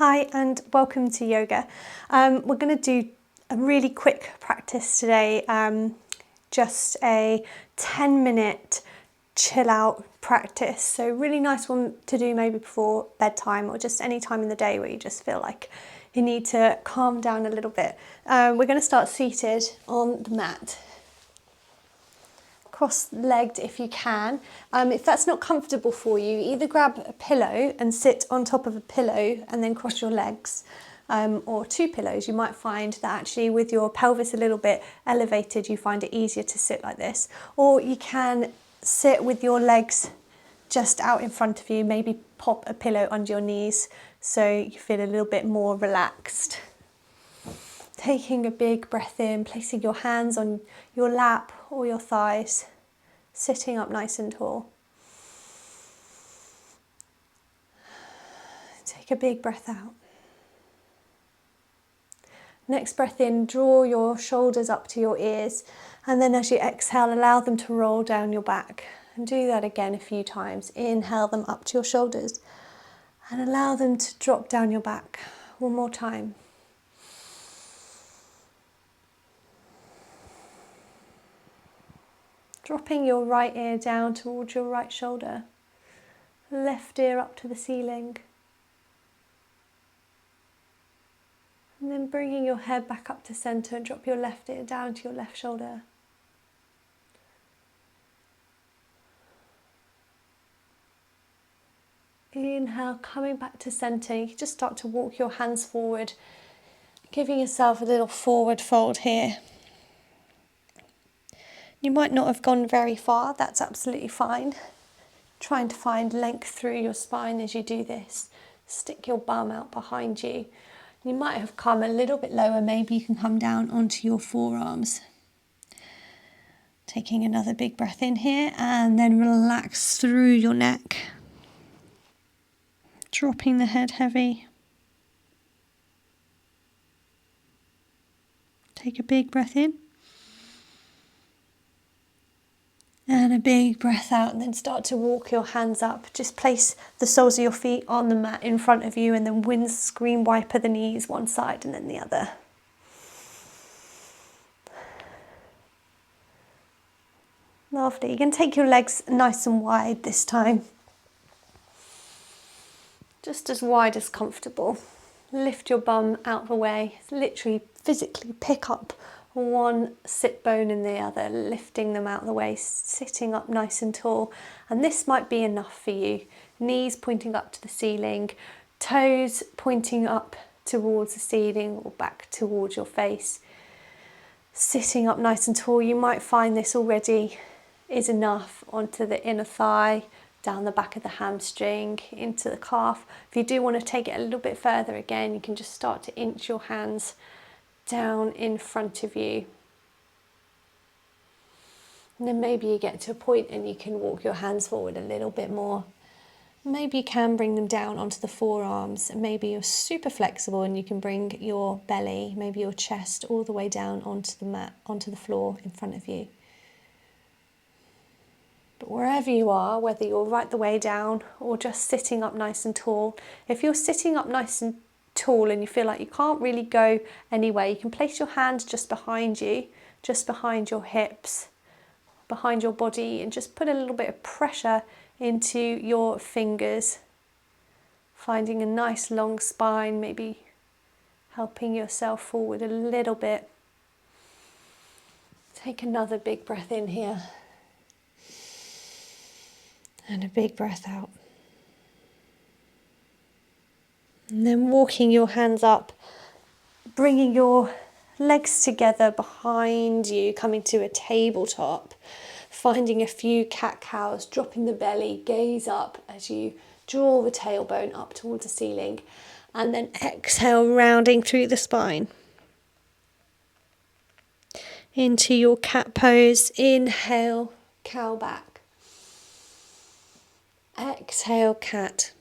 Hi and welcome to yoga. We're going to do a really quick practice today, just a 10-minute chill out practice. So really nice one to do maybe before bedtime or just any time in the day where you just feel like you need to calm down a little bit. We're going to start seated on the mat. Cross-legged if you can. If that's not comfortable for you, either grab a pillow and sit on top of a pillow and then cross your legs, or two pillows. You might find that actually with your pelvis a little bit elevated, you find it easier to sit like this. Or you can sit with your legs just out in front of you, maybe pop a pillow under your knees so you feel a little bit more relaxed. Taking a big breath in, placing your hands on your lap or your thighs, sitting up nice and tall. Take a big breath out. Next breath in, draw your shoulders up to your ears, and then as you exhale, allow them to roll down your back. And do that again a few times. Inhale them up to your shoulders and allow them to drop down your back. One more time. Dropping your right ear down towards your right shoulder, left ear up to the ceiling, and then bringing your head back up to centre and drop your left ear down to your left shoulder. Inhale, coming back to centre. You can just start to walk your hands forward, giving yourself a little forward fold here. You might not have gone very far, that's absolutely fine. Trying to find length through your spine as you do this. Stick your bum out behind you. You might have come a little bit lower, maybe you can come down onto your forearms. Taking another big breath in here and then relax through your neck. Dropping the head heavy. Take a big breath in. And a big breath out, and then start to walk your hands up. Just place the soles of your feet on the mat in front of you and then windscreen wiper the knees one side and then the other. Lovely. You can take your legs nice and wide this time. Just as wide as comfortable. Lift your bum out the way. Literally physically pick up one sit bone and the other, lifting them out of the way, sitting up nice and tall. And this might be enough for you. Knees pointing up to the ceiling, toes pointing up towards the ceiling or back towards your face. Sitting up nice and tall, you might find this already is enough onto the inner thigh, down the back of the hamstring, into the calf. If you do want to take it a little bit further again, you can just start to inch your hands down in front of you. And then maybe you get to a point and you can walk your hands forward a little bit more. Maybe you can bring them down onto the forearms, and maybe you're super flexible and you can bring your belly, maybe your chest, all the way down onto the mat, onto the floor in front of you. But wherever you are, whether you're right the way down or just sitting up nice and tall, if you're sitting up nice and tall and you feel like you can't really go anywhere, you can place your hands just behind you, just behind your hips, behind your body, and just put a little bit of pressure into your fingers, finding a nice long spine, maybe helping yourself forward a little bit. Take another big breath in here and a big breath out. And then walking your hands up, bringing your legs together behind you, coming to a tabletop, finding a few cat-cows, dropping the belly, gaze up as you draw the tailbone up towards the ceiling, and then exhale, rounding through the spine. Into your cat pose, inhale, cow back. Exhale, cat.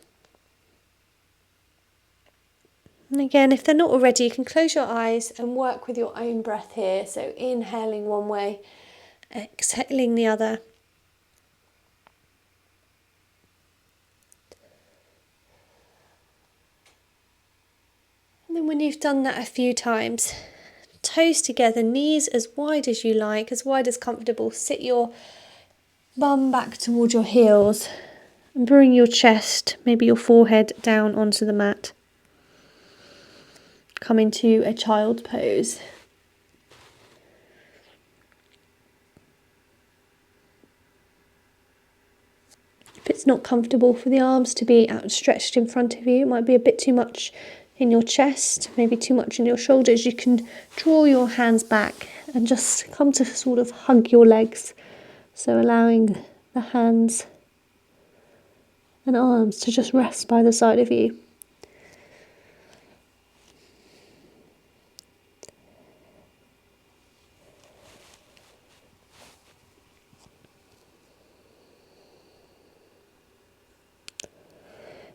And again, if they're not already, you can close your eyes and work with your own breath here. So inhaling one way, exhaling the other. when you've done that a few times, toes together, knees as wide as you like, as wide as comfortable. Sit your bum back towards your heels and bring your chest, maybe your forehead, down onto the mat. Come into a child pose. If it's not comfortable for the arms to be outstretched in front of you, it might be a bit too much in your chest, maybe too much in your shoulders, you can draw your hands back and just come to sort of hug your legs. So allowing the hands and arms to just rest by the side of you.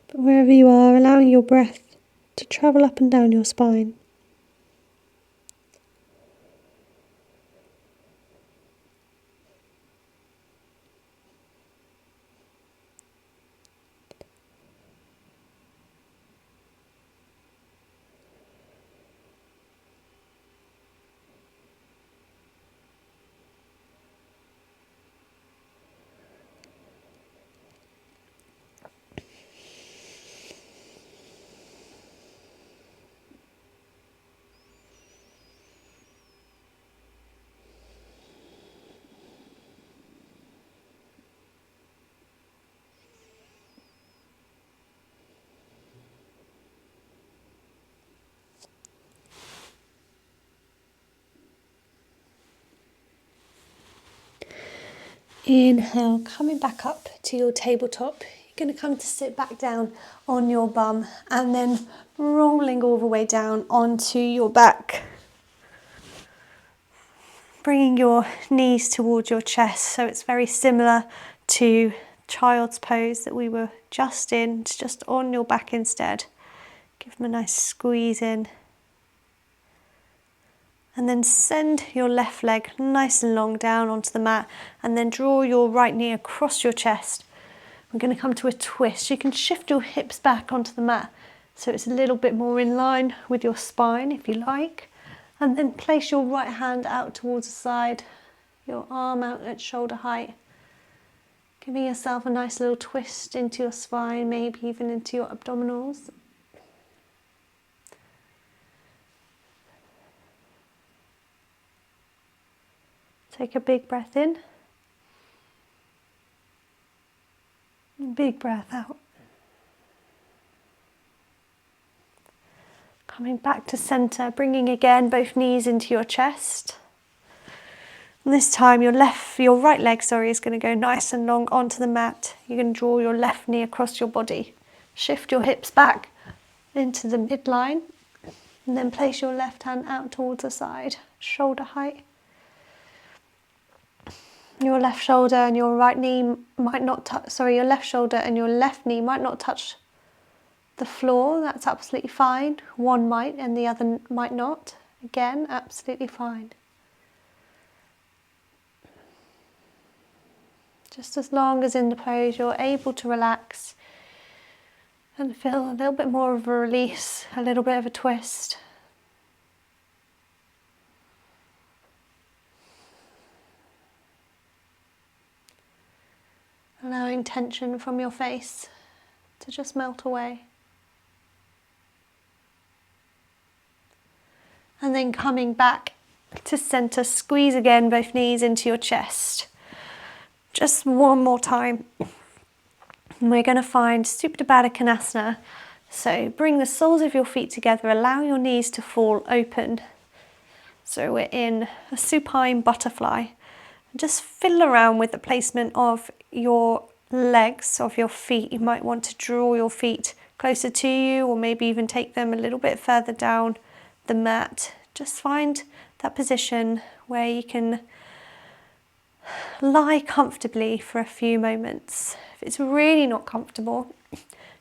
But wherever you are, allowing your breath to travel up and down your spine. Inhale, coming back up to your tabletop. You're going to come to sit back down on your bum and then rolling all the way down onto your back. Bringing your knees towards your chest, so it's very similar to child's pose that we were just in. It's just on your back instead. Give them a nice squeeze in. And then send your left leg nice and long down onto the mat and then draw your right knee across your chest. We're going to come to a twist. You can shift your hips back onto the mat so it's a little bit more in line with your spine if you like. And then place your right hand out towards the side, your arm out at shoulder height. Giving yourself a nice little twist into your spine, maybe even into your abdominals. Take a big breath in, and big breath out. Coming back to center, bringing again both knees into your chest. And this time your right leg, is going to go nice and long onto the mat. You're going to draw your left knee across your body. Shift your hips back into the midline, and then place your left hand out towards the side, shoulder height. Your left shoulder and your right knee might not touch, your left shoulder and your left knee might not touch the floor. That's absolutely fine. One might and the other might not. Again, absolutely fine. Just as long as in the pose you're able to relax and feel a little bit more of a release, a little bit of a twist. Allowing tension from your face to just melt away. And then coming back to center, squeeze again both knees into your chest. Just one more time. And we're going to find Supta Baddha Konasana. So bring the soles of your feet together, allow your knees to fall open. So we're in a supine butterfly. Just fiddle around with the placement of your legs, of your feet. You might want to draw your feet closer to you or maybe even take them a little bit further down the mat. Just find that position where you can lie comfortably for a few moments. If it's really not comfortable,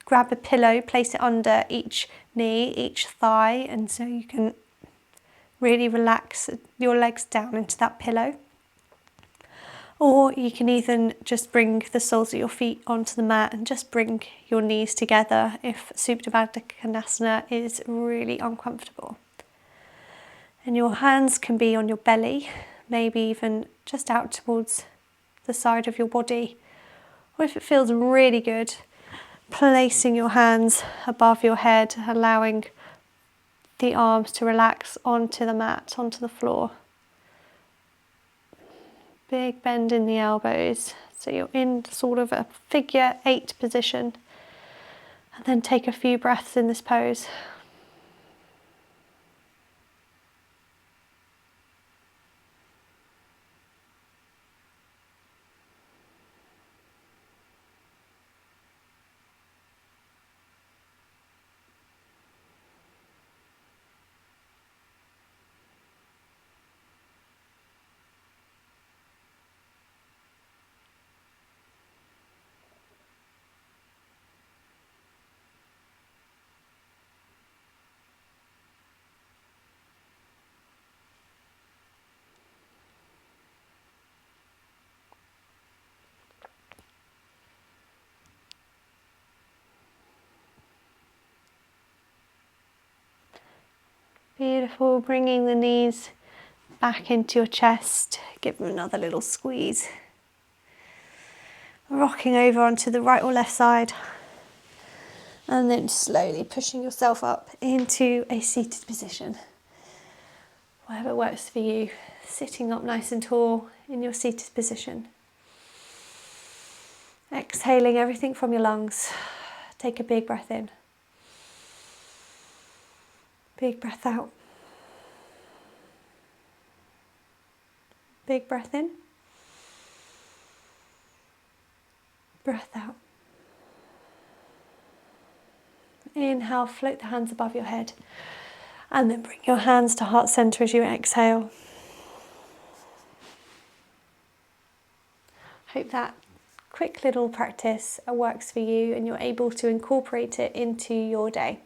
grab a pillow, place it under each knee, each thigh, and so you can really relax your legs down into that pillow. Or you can even just bring the soles of your feet onto the mat and just bring your knees together if Supta Baddha Konasana is really uncomfortable. And your hands can be on your belly, maybe even just out towards the side of your body. Or if it feels really good, placing your hands above your head, allowing the arms to relax onto the mat, onto the floor. Big bend in the elbows, so you're in sort of a figure 8 position. And then take a few breaths in this pose. Beautiful, bringing the knees back into your chest. Give them another little squeeze. Rocking over onto the right or left side. And then slowly pushing yourself up into a seated position. Whatever works for you. Sitting up nice and tall in your seated position. Exhaling everything from your lungs. Take a big breath in. Big breath out. Big breath in. Breath out. Inhale, float the hands above your head. And then bring your hands to heart center as you exhale. Hope that quick little practice works for you and you're able to incorporate it into your day.